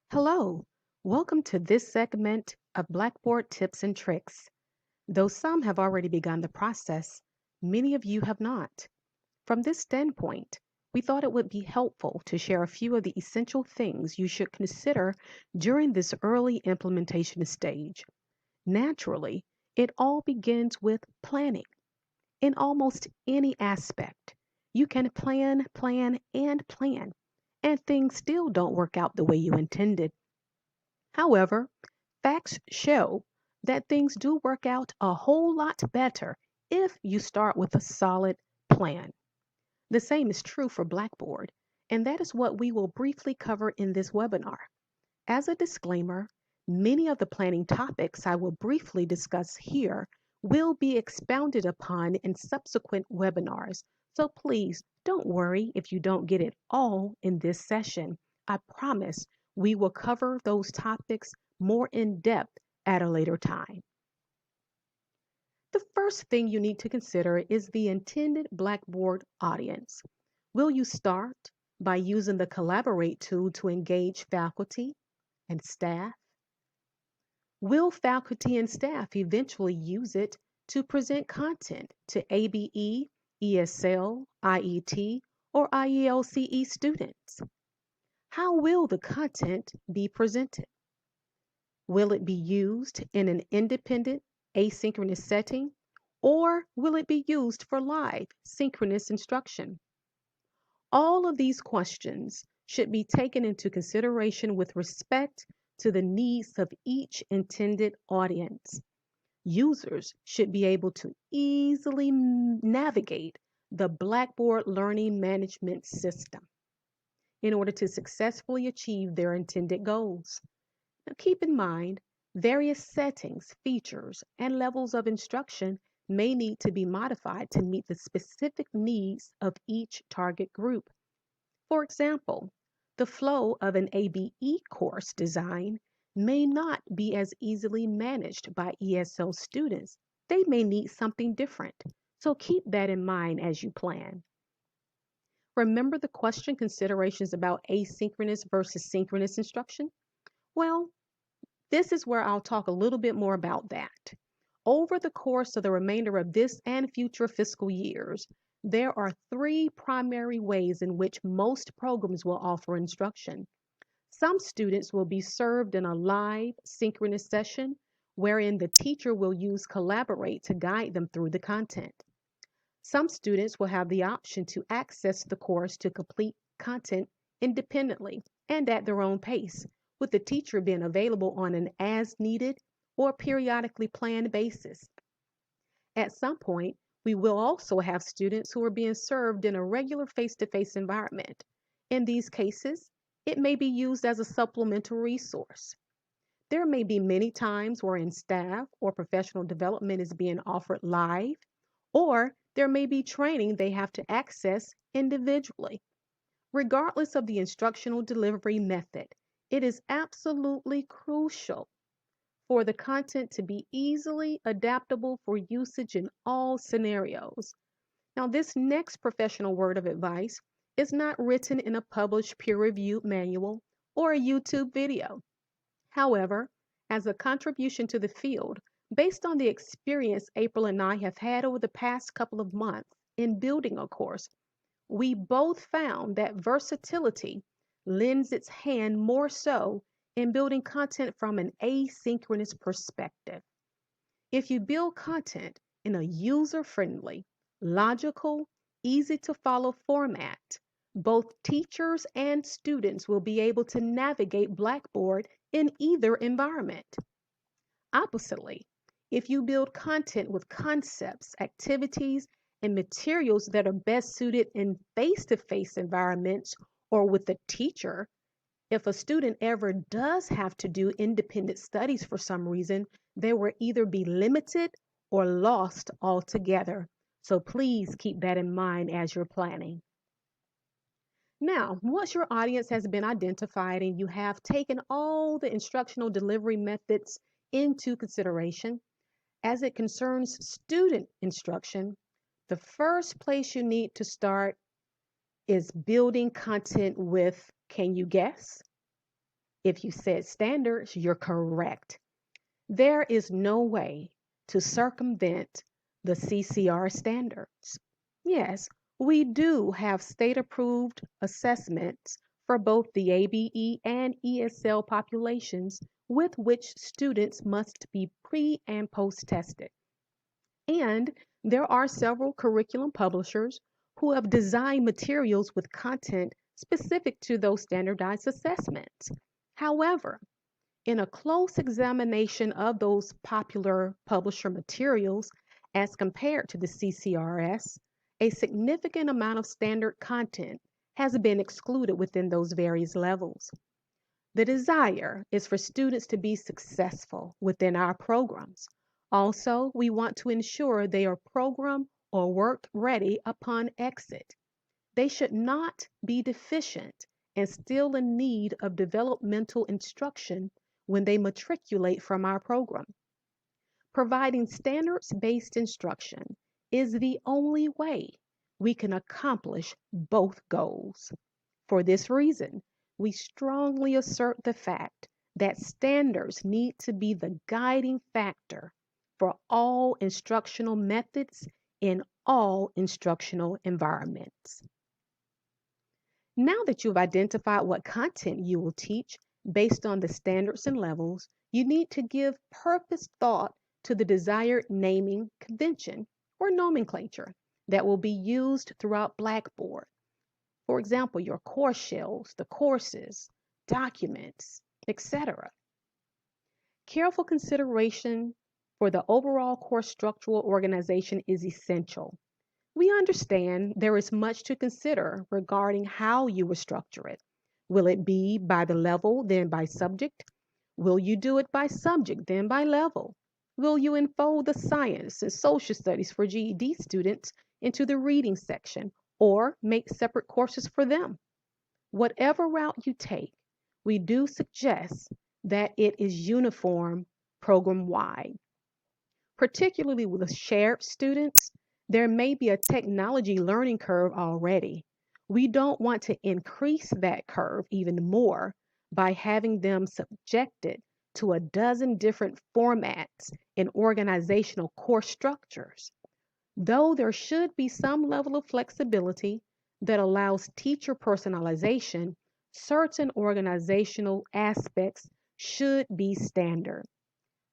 Hello, welcome to this segment of Blackboard Tips and Tricks. Though some have already begun the process, many of you have not. From this standpoint, we thought it would be helpful to share a few of the essential things you should consider during this early implementation stage. Naturally, it all begins with planning. In almost any aspect, you can and things still don't work out the way you intended. However, facts show that things do work out a whole lot better if you start with a solid plan. The same is true for Blackboard, and that is what we will briefly cover in this webinar. As a disclaimer, many of the planning topics I will briefly discuss here will be expounded upon in subsequent webinars, so please don't worry if you don't get it all in this session. I promise we will cover those topics more in depth at a later time. The first thing you need to consider is the intended Blackboard audience. Will you start by using the Collaborate tool to engage faculty and staff? Will faculty and staff eventually use it to present content to ABE, ESL, IET, or IELCE students? How will the content be presented? Will it be used in an independent, asynchronous setting, or will it be used for live, synchronous instruction? All of these questions should be taken into consideration with respect to the needs of each intended audience. Users should be able to easily navigate the Blackboard learning management system in order to successfully achieve their intended goals. Now, keep in mind, various settings, features, and levels of instruction may need to be modified to meet the specific needs of each target group. For example, the flow of an ABE course design may not be as easily managed by ESL students. They may need something different. So keep that in mind as you plan. Remember the question considerations about asynchronous versus synchronous instruction? Well, this is where I'll talk a little bit more about that. Over the course of the remainder of this and future fiscal years, there are three primary ways in which most programs will offer instruction. Some students will be served in a live, synchronous session wherein the teacher will use Collaborate to guide them through the content. Some students will have the option to access the course to complete content independently and at their own pace, with the teacher being available on an as-needed or periodically planned basis. At some point, we will also have students who are being served in a regular face-to-face environment. In these cases, it may be used as a supplemental resource. There may be many times wherein staff or professional development is being offered live, or there may be training they have to access individually. Regardless of the instructional delivery method, it is absolutely crucial for the content to be easily adaptable for usage in all scenarios. Now, this next professional word of advice is not written in a published peer-reviewed manual or a YouTube video. However, as a contribution to the field, based on the experience April and I have had over the past couple of months in building a course, we both found that versatility lends its hand more so in building content from an asynchronous perspective. If you build content in a user-friendly, logical, easy to follow format, both teachers and students will be able to navigate Blackboard in either environment. Oppositely, if you build content with concepts, activities, and materials that are best suited in face-to-face environments or with a teacher, if a student ever does have to do independent studies for some reason, they will either be limited or lost altogether. So please keep that in mind as you're planning. Now, once your audience has been identified and you have taken all the instructional delivery methods into consideration, as it concerns student instruction, the first place you need to start is building content with, can you guess? If you said standards, you're correct. There is no way to circumvent the CCR standards. Yes, we do have state-approved assessments for both the ABE and ESL populations with which students must be pre and post tested. And there are several curriculum publishers who have designed materials with content specific to those standardized assessments. However, in a close examination of those popular publisher materials as compared to the CCRS, a significant amount of standard content has been excluded within those various levels. The desire is for students to be successful within our programs. Also, we want to ensure they are program or work ready upon exit. They should not be deficient and still in need of developmental instruction when they matriculate from our program. Providing standards-based instruction is the only way we can accomplish both goals. For this reason, we strongly assert the fact that standards need to be the guiding factor for all instructional methods in all instructional environments. Now that you've identified what content you will teach based on the standards and levels, you need to give purpose thought to the desired naming convention or nomenclature that will be used throughout Blackboard. For example, your course shells, the courses, documents, etc. Careful consideration for the overall course structural organization is essential. We understand there is much to consider regarding how you will structure it. Will it be by the level, then by subject? Will you do it by subject, then by level? Will you enfold the science and social studies for GED students into the reading section or make separate courses for them? Whatever route you take, we do suggest that it is uniform program-wide. Particularly with shared students, there may be a technology learning curve already. We don't want to increase that curve even more by having them subjected to a dozen different formats and organizational course structures. Though there should be some level of flexibility that allows teacher personalization, certain organizational aspects should be standard.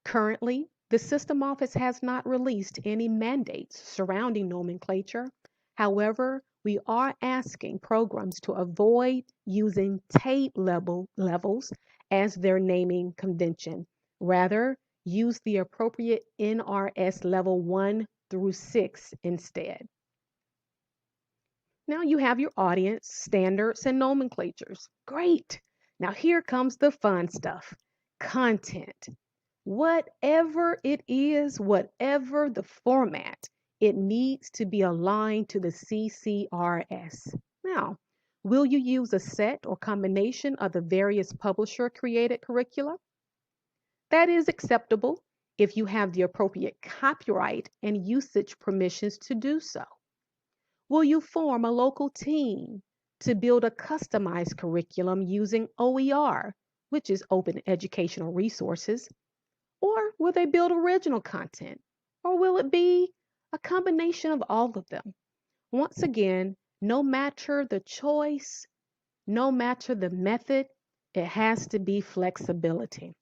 Currently, the System Office has not released any mandates surrounding nomenclature. However, we are asking programs to avoid using TAPE levels as their naming convention. Rather, use the appropriate NRS level 1 through 6 instead. Now you have your audience, standards, and nomenclatures. Great! Now here comes the fun stuff, content. Whatever it is, whatever the format, it needs to be aligned to the CCRS. Now, will you use a set or combination of the various publisher-created curricula? That is acceptable if you have the appropriate copyright and usage permissions to do so. Will you form a local team to build a customized curriculum using OER, which is Open Educational Resources? Or will they build original content? Or will it be a combination of all of them? Once again, no matter the choice, no matter the method, it has to be flexibility.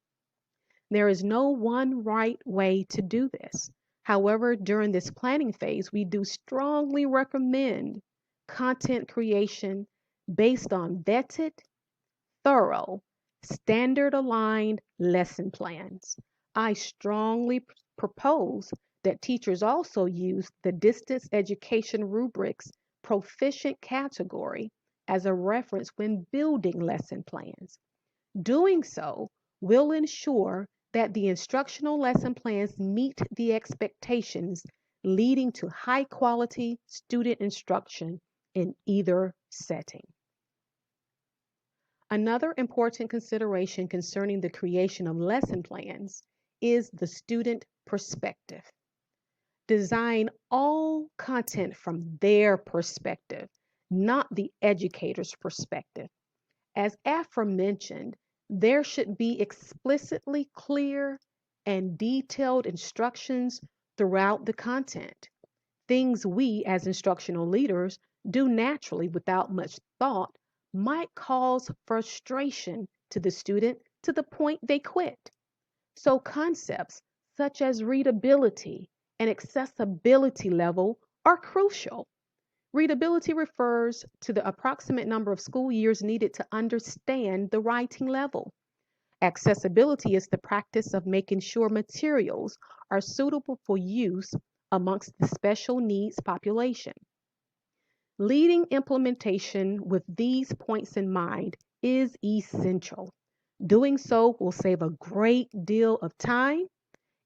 There is no one right way to do this. However, during this planning phase, we do strongly recommend content creation based on vetted, thorough, standard aligned lesson plans. I strongly propose that teachers also use the distance education rubrics proficient category as a reference when building lesson plans. Doing so will ensure that the instructional lesson plans meet the expectations, leading to high quality student instruction in either setting. Another important consideration concerning the creation of lesson plans is the student perspective. Design all content from their perspective, not the educator's perspective. As aforementioned, There should be explicitly clear and detailed instructions throughout the content. Things we as instructional leaders do naturally without much thought might cause frustration to the student to the point they quit. So, concepts such as readability and accessibility level are crucial. Readability refers to the approximate number of school years needed to understand the writing level. Accessibility is the practice of making sure materials are suitable for use amongst the special needs population. Leading implementation with these points in mind is essential. Doing so will save a great deal of time.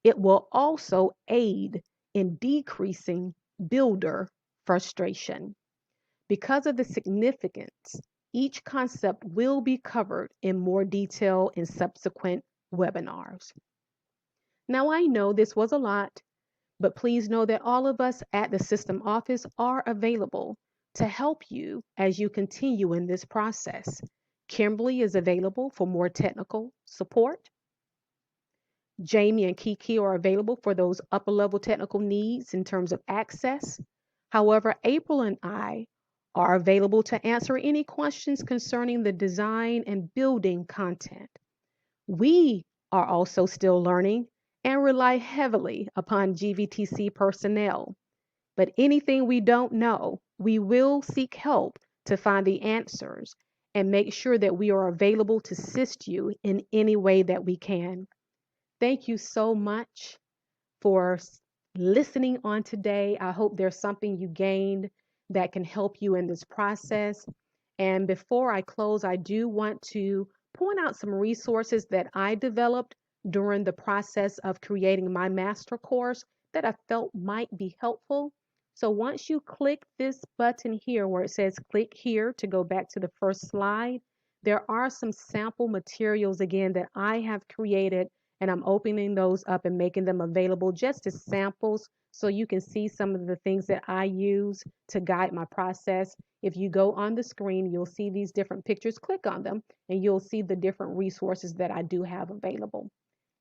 It will also aid in decreasing builder frustration. Because of the significance, each concept will be covered in more detail in subsequent webinars. Now, I know this was a lot, but please know that all of us at the system office are available to help you as you continue in this process. Kimberly is available for more technical support. Jamie and Kiki are available for those upper level technical needs in terms of access. However, April and I are available to answer any questions concerning the design and building content. We are also still learning and rely heavily upon GVTC personnel. But anything we don't know, we will seek help to find the answers and make sure that we are available to assist you in any way that we can. Thank you so much for listening on today. I hope there's something you gained that can help you in this process. And before I close, I do want to point out some resources that I developed during the process of creating my master course that I felt might be helpful. So once you click this button here where it says click here to go back to the first slide, there are some sample materials again that I have created, and I'm opening those up and making them available just as samples so you can see some of the things that I use to guide my process. If you go on the screen, you'll see these different pictures. Click on them and you'll see the different resources that I do have available.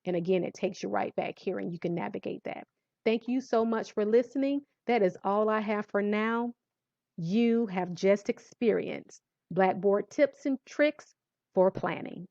And again, it takes you right back here and you can navigate that. Thank you so much for listening. That is all I have for now. You have just experienced Blackboard tips and tricks for planning.